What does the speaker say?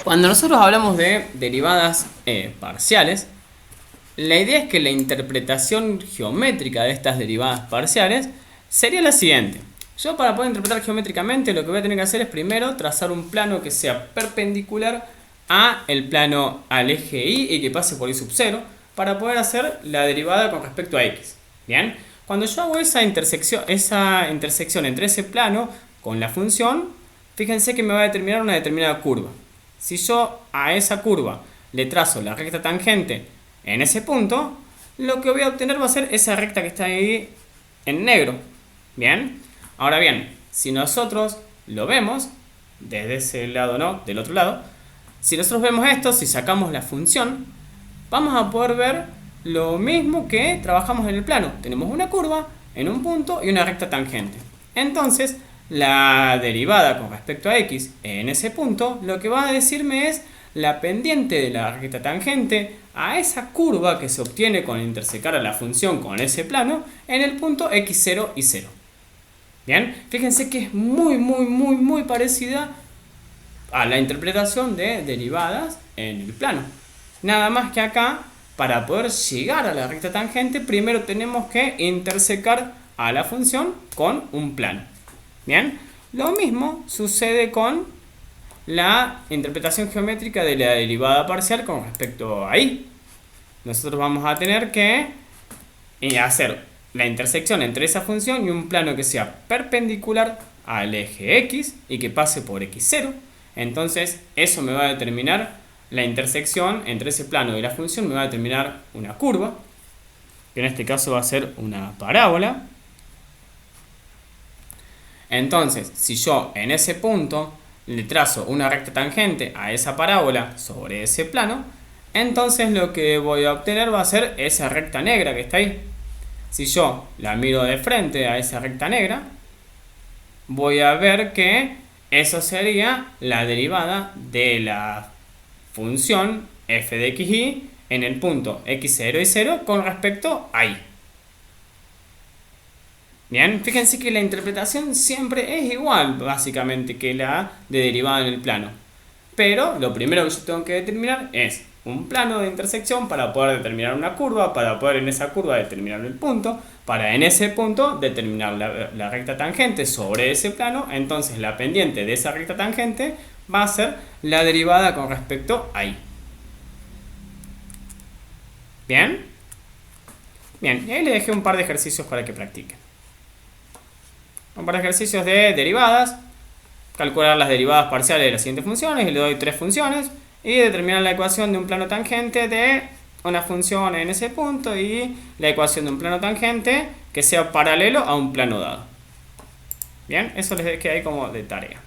Cuando nosotros hablamos de derivadas parciales, la idea es que la interpretación geométrica de estas derivadas parciales sería la siguiente. Yo, para poder interpretar geométricamente, lo que voy a tener que hacer es primero trazar un plano que sea perpendicular a el plano al eje Y y que pase por Y sub 0 para poder hacer la derivada con respecto a X. Bien, cuando yo hago esa intersección entre ese plano con la función, fíjense que me va a determinar una determinada curva. Si yo a esa curva le trazo la recta tangente en ese punto, lo que voy a obtener va a ser esa recta que está ahí en negro. Bien, ahora bien, si nosotros lo vemos desde ese lado, no, del otro lado, si nosotros vemos esto, si sacamos la función, vamos a poder ver lo mismo que trabajamos en el plano. Tenemos una curva en un punto y una recta tangente. Entonces, la derivada con respecto a X en ese punto, lo que va a decirme es la pendiente de la recta tangente a esa curva que se obtiene con intersecar a la función con ese plano en el punto x0 y 0. Bien, fíjense que es muy parecida a la interpretación de derivadas en el plano. Nada más que acá, para poder llegar a la recta tangente, primero tenemos que intersecar a la función con un plano. Bien, lo mismo sucede con la interpretación geométrica de la derivada parcial con respecto a Y. Nosotros vamos a tener que hacer la intersección entre esa función y un plano que sea perpendicular al eje X y que pase por X0. Entonces eso me va a determinar la intersección entre ese plano y la función, me va a determinar una curva, que en este caso va a ser una parábola. Entonces, si yo en ese punto le trazo una recta tangente a esa parábola sobre ese plano, entonces lo que voy a obtener va a ser esa recta negra que está ahí. Si yo la miro de frente a esa recta negra, voy a ver que eso sería la derivada de la función f de xy en el punto x0 y 0 con respecto a y. Bien, fíjense que la interpretación siempre es igual, básicamente, que la de derivada en el plano. Pero lo primero que yo tengo que determinar es un plano de intersección para poder determinar una curva, para poder en esa curva determinar el punto, para en ese punto determinar la recta tangente sobre ese plano. Entonces la pendiente de esa recta tangente va a ser la derivada con respecto a y. ¿Bien? Bien, y ahí le dejé un par de ejercicios para que practiquen. Un par de ejercicios de derivadas, calcular las derivadas parciales de las siguientes funciones, y le doy 3 funciones, y determinar la ecuación de un plano tangente de una función en ese punto y la ecuación de un plano tangente que sea paralelo a un plano dado. Bien, eso les dejé ahí como de tarea.